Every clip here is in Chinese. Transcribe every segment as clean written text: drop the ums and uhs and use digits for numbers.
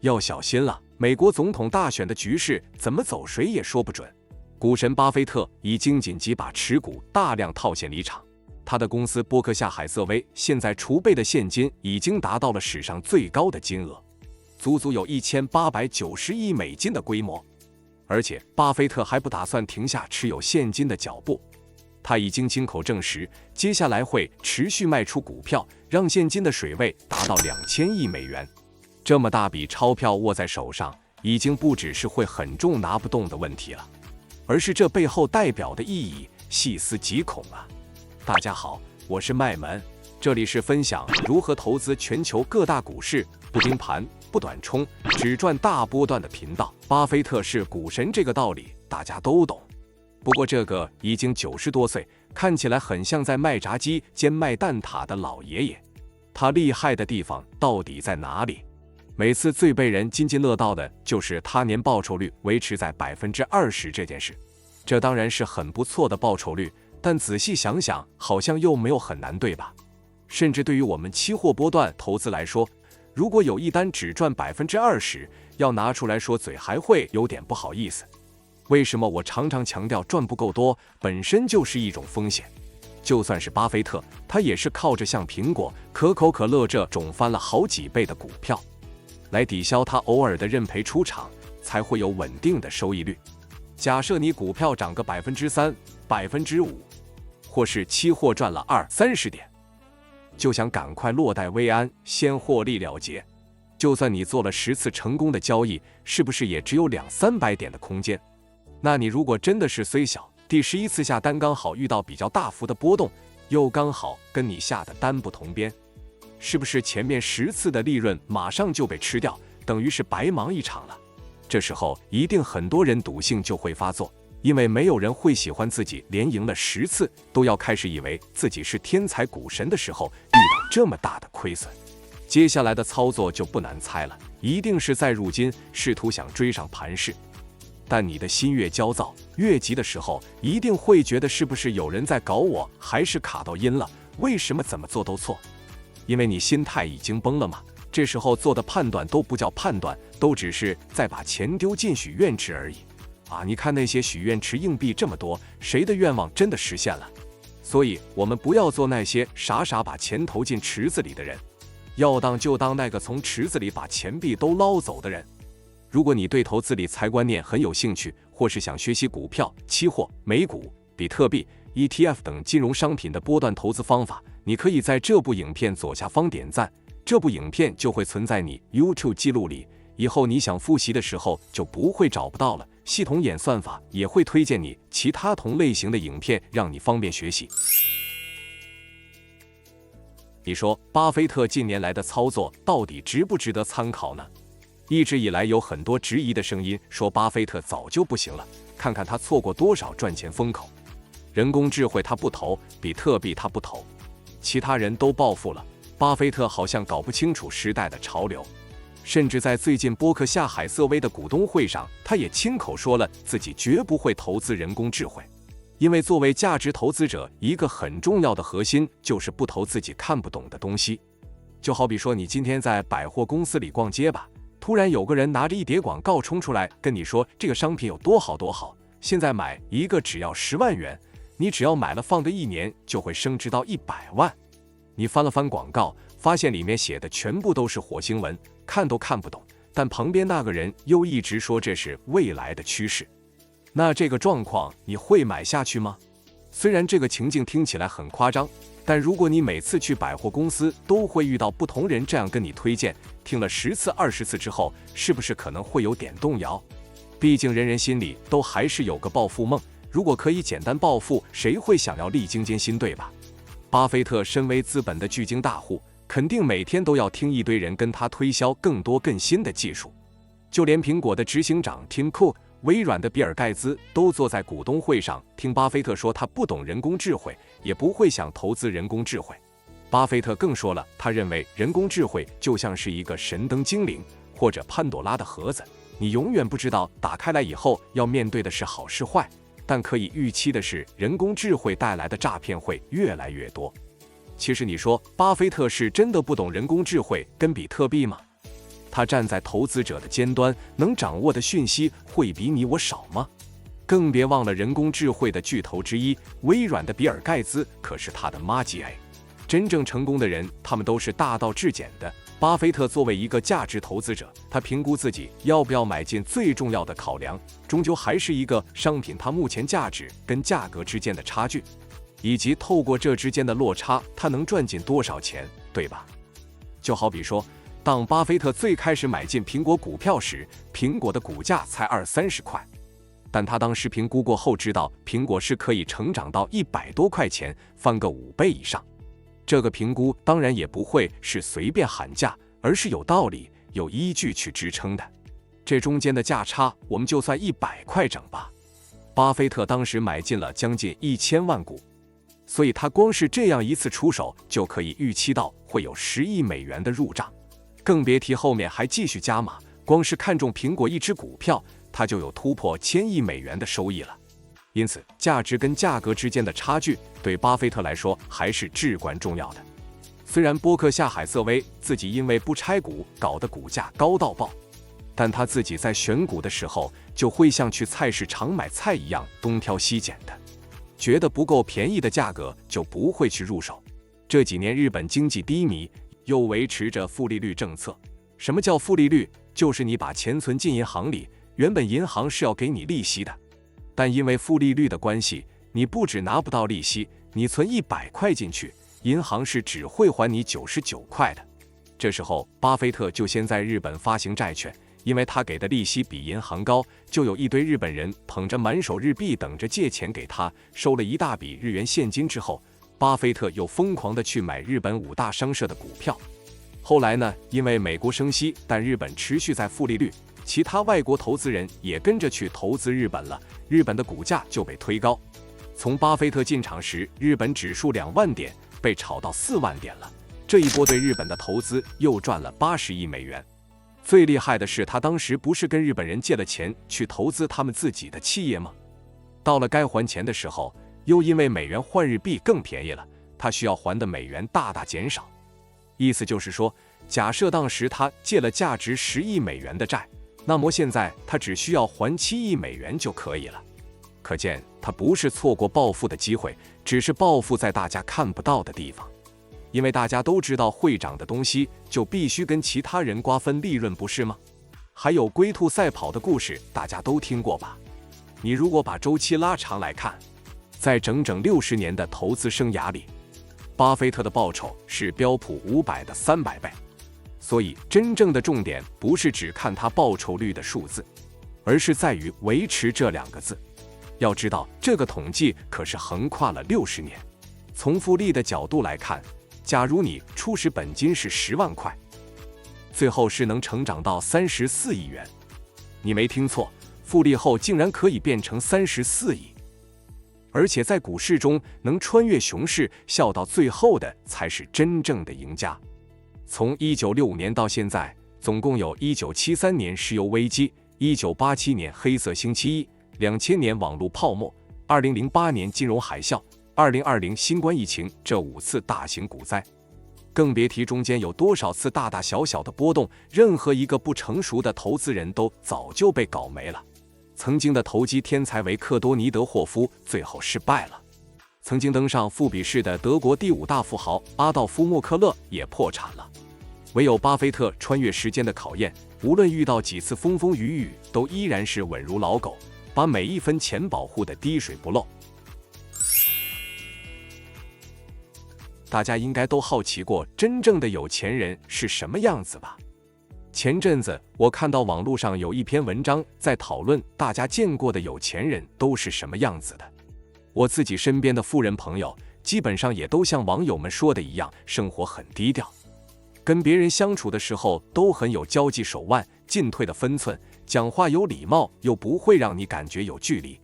要小心了，美国总统大选的局势怎么走，谁也说不准。股神巴菲特已经紧急把持股大量套现离场，他的公司波克夏海瑟薇现在储备的现金已经达到了史上最高的金额，足足有1890亿美金的规模。而且巴菲特还不打算停下持有现金的脚步，他已经亲口证实，接下来会持续卖出股票，让现金的水位达到2000亿美元。这么大笔钞票握在手上，已经不只是会很重拿不动的问题了，而是这背后代表的意义细思极恐啊！大家好，我是麦门，这里是分享如何投资全球各大股市，不盯盘，不短冲，只赚大波段的频道。巴菲特是股神这个道理大家都懂，不过这个已经90多岁，看起来很像在卖炸鸡兼卖蛋挞的老爷爷，他厉害的地方到底在哪里？每次最被人津津乐道的就是他年报酬率维持在20%这件事，这当然是很不错的报酬率，但仔细想想，好像又没有很难，对吧？甚至对于我们期货波段投资来说，如果有一单只赚20%，要拿出来说嘴还会有点不好意思。为什么我常常强调赚不够多本身就是一种风险？就算是巴菲特，他也是靠着像苹果、可口可乐这种翻了好几倍的股票来抵消他偶尔的认赔出场，才会有稳定的收益率。假设你股票涨个3%、5%，或是期货赚了20-30点，就想赶快落袋为安，先获利了结。就算你做了10次成功的交易，是不是也只有200-300点的空间？那你如果真的是虽小，第11次下单刚好遇到比较大幅的波动，又刚好跟你下的单不同边，是不是前面10次的利润马上就被吃掉，等于是白忙一场了？这时候一定很多人赌性就会发作，因为没有人会喜欢自己连赢了10次都要开始以为自己是天才股神的时候遇到这么大的亏损。接下来的操作就不难猜了，一定是再入金，试图想追上盘势。但你的心越焦躁越急的时候，一定会觉得是不是有人在搞我，还是卡到阴了？为什么怎么做都错？因为你心态已经崩了嘛，这时候做的判断都不叫判断，都只是在把钱丢进许愿池而已啊！你看那些许愿池硬币这么多，谁的愿望真的实现了？所以我们不要做那些傻傻把钱投进池子里的人，要当就当那个从池子里把钱币都捞走的人。如果你对投资理财观念很有兴趣，或是想学习股票、期货、美股、比特币、ETF 等金融商品的波段投资方法，你可以在这部影片左下方点赞，这部影片就会存在你 YouTube 记录里，以后你想复习的时候就不会找不到了。系统演算法也会推荐你其他同类型的影片，让你方便学习。你说巴菲特近年来的操作到底值不值得参考呢？一直以来有很多质疑的声音，说巴菲特早就不行了，看看他错过多少赚钱风口。人工智慧他不投，比特币他不投，其他人都暴富了，巴菲特好像搞不清楚时代的潮流。甚至在最近波克夏海瑟薇的股东会上，他也亲口说了自己绝不会投资人工智慧，因为作为价值投资者，一个很重要的核心就是不投自己看不懂的东西。就好比说你今天在百货公司里逛街吧，突然有个人拿着一叠广告冲出来跟你说这个商品有多好多好，现在买一个只要10万元，你只要买了放个1年就会升值到100万。你翻了翻广告，发现里面写的全部都是火星文，看都看不懂，但旁边那个人又一直说这是未来的趋势。那这个状况你会买下去吗？虽然这个情境听起来很夸张，但如果你每次去百货公司都会遇到不同人这样跟你推荐，听了10次20次之后，是不是可能会有点动摇？毕竟人人心里都还是有个暴富梦，如果可以简单暴富，谁会想要历经艰辛，对吧？巴菲特身为资本的巨鲸大户，肯定每天都要听一堆人跟他推销更多更新的技术。就连苹果的执行长 Tim Cook、微软的比尔盖茨都坐在股东会上听巴菲特说他不懂人工智慧，也不会想投资人工智慧。巴菲特更说了，他认为人工智慧就像是一个神灯精灵或者潘朵拉的盒子，你永远不知道打开来以后要面对的是好是坏，但可以预期的是，人工智慧带来的诈骗会越来越多。其实你说巴菲特是真的不懂人工智慧跟比特币吗？他站在投资者的尖端，能掌握的讯息会比你我少吗？更别忘了人工智慧的巨头之一微软的比尔·盖茨可是他的妈鸡哎。真正成功的人，他们都是大道至简的。巴菲特作为一个价值投资者，他评估自己要不要买进最重要的考量，终究还是一个商品它目前价值跟价格之间的差距，以及透过这之间的落差，他能赚进多少钱，对吧？就好比说，当巴菲特最开始买进苹果股票时，苹果的股价才20-30块，但他当时评估过后知道，苹果是可以成长到100多块钱，翻个5倍以上。这个评估当然也不会是随便喊价，而是有道理、有依据去支撑的。这中间的价差，我们就算100块整吧。巴菲特当时买进了将近1000万股，所以他光是这样一次出手，就可以预期到会有10亿美元的入账，更别提后面还继续加码。光是看中苹果一只股票，他就有突破1000亿美元的收益了。因此，价值跟价格之间的差距对巴菲特来说还是至关重要的。虽然波克夏海瑟薇自己因为不拆股搞得股价高到爆，但他自己在选股的时候就会像去菜市场买菜一样东挑西拣的，觉得不够便宜的价格就不会去入手。这几年日本经济低迷，又维持着负利率政策。什么叫负利率？就是你把钱存进银行里，原本银行是要给你利息的，但因为负利率的关系，你不只拿不到利息，你存100块进去，银行是只会还你99块的。这时候，巴菲特就先在日本发行债券，因为他给的利息比银行高，就有一堆日本人捧着满手日币等着借钱给他。收了一大笔日元现金之后，巴菲特又疯狂地去买日本5大商社的股票。后来呢，因为美国升息，但日本持续在负利率，其他外国投资人也跟着去投资日本了，日本的股价就被推高。从巴菲特进场时，日本指数2万点被炒到4万点了，这一波对日本的投资又赚了80亿美元。最厉害的是，他当时不是跟日本人借了钱去投资他们自己的企业吗？到了该还钱的时候，又因为美元换日币更便宜了，他需要还的美元大大减少。意思就是说，假设当时他借了价值10亿美元的债，那么现在他只需要还7亿美元就可以了。可见他不是错过暴富的机会，只是暴富在大家看不到的地方。因为大家都知道会涨的东西就必须跟其他人瓜分利润，不是吗？还有龟兔赛跑的故事，大家都听过吧？你如果把周期拉长来看，在整整60年的投资生涯里，巴菲特的报酬是标普500的300倍。所以真正的重点不是只看他报酬率的数字，而是在于维持这2个字。要知道，这个统计可是横跨了60年。从复利的角度来看，假如你初始本金是10万块，最后是能成长到34亿元。你没听错，复利后竟然可以变成34亿。而且在股市中能穿越熊市笑到最后的才是真正的赢家。从1965年到现在，总共有1973年石油危机、1987年黑色星期一、2000年网络泡沫、2008年金融海啸、2020新冠疫情这5次大型股灾。更别提中间有多少次大大小小的波动，任何一个不成熟的投资人都早就被搞没了。曾经的投机天才维克多·尼德霍夫最后失败了，曾经登上富比士的德国第5大富豪阿道夫·默克勒也破产了。唯有巴菲特穿越时间的考验，无论遇到几次风风雨雨，都依然是稳如老狗，把每一分钱保护得滴水不漏。大家应该都好奇过，真正的有钱人是什么样子吧？前阵子我看到网络上有一篇文章在讨论大家见过的有钱人都是什么样子的。我自己身边的富人朋友基本上也都像网友们说的一样，生活很低调，跟别人相处的时候都很有交际手腕，进退的分寸，讲话有礼貌，又不会让你感觉有距离。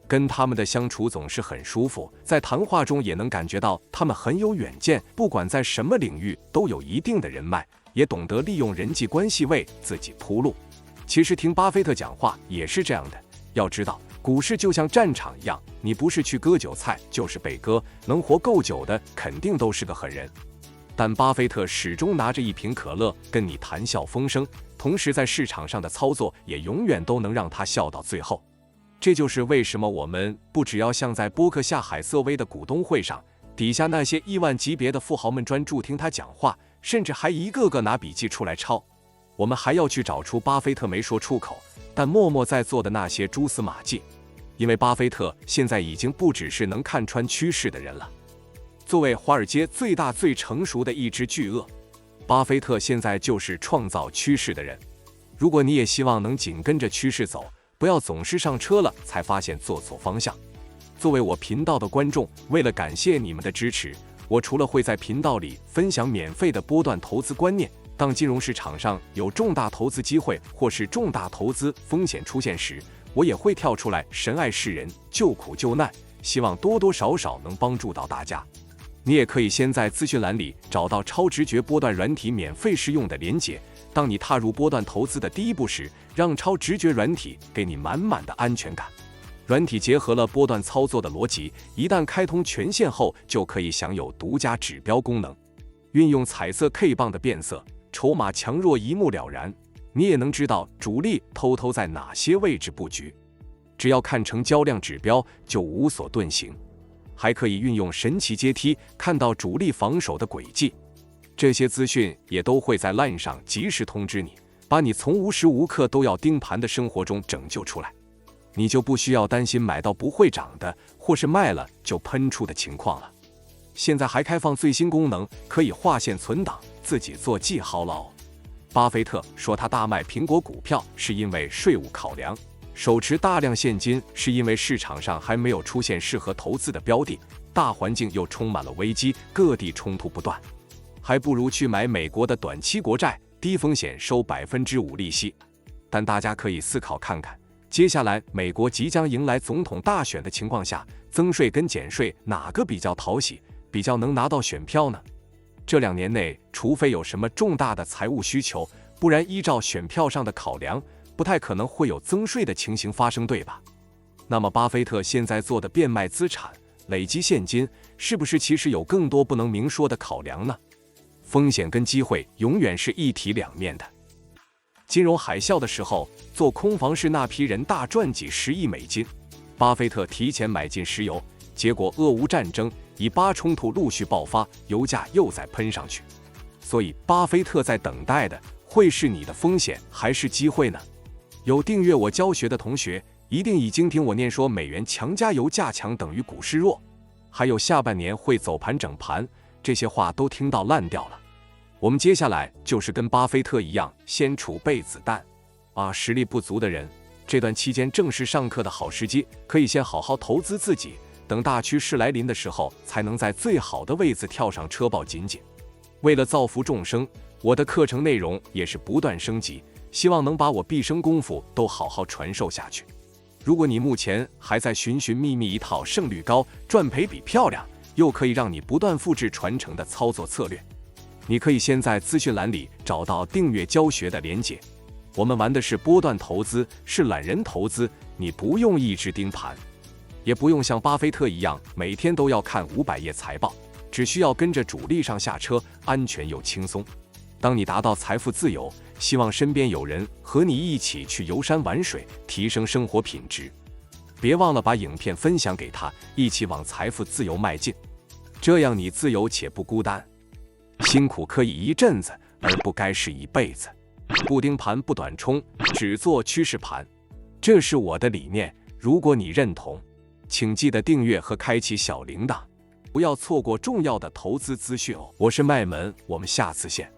跟他们的相处总是很舒服，在谈话中也能感觉到他们很有远见，不管在什么领域都有一定的人脉，也懂得利用人际关系为自己铺路。其实听巴菲特讲话也是这样的，要知道股市就像战场一样，你不是去割韭菜就是被割，能活够久的肯定都是个狠人。但巴菲特始终拿着一瓶可乐跟你谈笑风生，同时在市场上的操作也永远都能让他笑到最后。这就是为什么我们不只要像在波克夏海瑟薇的股东会上，底下那些亿万级别的富豪们专注听他讲话，甚至还一个个拿笔记出来抄，我们还要去找出巴菲特没说出口但默默在做的那些蛛丝马迹。因为巴菲特现在已经不只是能看穿趋势的人了。作为华尔街最大最成熟的一只巨鳄，巴菲特现在就是创造趋势的人。如果你也希望能紧跟着趋势走，不要总是上车了才发现做错方向。作为我频道的观众，为了感谢你们的支持，我除了会在频道里分享免费的波段投资观念，当金融市场上有重大投资机会或是重大投资风险出现时，我也会跳出来神爱世人，救苦救难，希望多多少少能帮助到大家。你也可以先在资讯栏里找到超直觉波段软体免费试用的连结，当你踏入波段投资的第一步时，让超直觉软体给你满满的安全感。软体结合了波段操作的逻辑，一旦开通权限后，就可以享有独家指标功能，运用彩色 K 棒的变色，筹码强弱一目了然，你也能知道主力偷偷在哪些位置布局。只要看成交量指标就无所遁形，还可以运用神奇阶梯看到主力防守的轨迹。这些资讯也都会在 LINE 上及时通知你，把你从无时无刻都要盯盘的生活中拯救出来。你就不需要担心买到不会涨的，或是卖了就喷出的情况了。现在还开放最新功能，可以划线存档，自己做记号了哦。巴菲特说他大卖苹果股票是因为税务考量，手持大量现金是因为市场上还没有出现适合投资的标的，大环境又充满了危机，各地冲突不断，还不如去买美国的短期国债，低风险收5%利息。但大家可以思考看看，接下来美国即将迎来总统大选的情况下，增税跟减税哪个比较讨喜，比较能拿到选票呢？这2年内，除非有什么重大的财务需求，不然依照选票上的考量，不太可能会有增税的情形发生，对吧？那么巴菲特现在做的变卖资产、累积现金，是不是其实有更多不能明说的考量呢？风险跟机会永远是一体两面的。金融海啸的时候，做空房市那批人大赚几10亿美金，巴菲特提前买进石油，结果俄乌战争、以巴冲突陆续爆发，油价又再喷上去。所以巴菲特在等待的会是你的风险还是机会呢？有订阅我教学的同学一定已经听我念说美元强加油价强等于股市弱，还有下半年会走盘整盘，这些话都听到烂掉了。我们接下来就是跟巴菲特一样，先储备子弹实力不足的人，这段期间正是上课的好时机，可以先好好投资自己，等大趋势来临的时候，才能在最好的位子跳上车抱紧紧。为了造福众生，我的课程内容也是不断升级，希望能把我毕生功夫都好好传授下去。如果你目前还在寻寻觅觅一套胜率高、赚赔比漂亮，又可以让你不断复制传承的操作策略，你可以先在资讯栏里找到订阅教学的连结。我们玩的是波段投资，是懒人投资，你不用一直盯盘，也不用像巴菲特一样每天都要看500页财报，只需要跟着主力上下车，安全又轻松。当你达到财富自由，希望身边有人和你一起去游山玩水，提升生活品质。别忘了把影片分享给他，一起往财富自由迈进，这样你自由且不孤单。辛苦可以一阵子，而不该是一辈子。不盯盘不短冲，只做趋势盘，这是我的理念。如果你认同，请记得订阅和开启小铃铛，不要错过重要的投资资讯哦。我是麦门，我们下次见。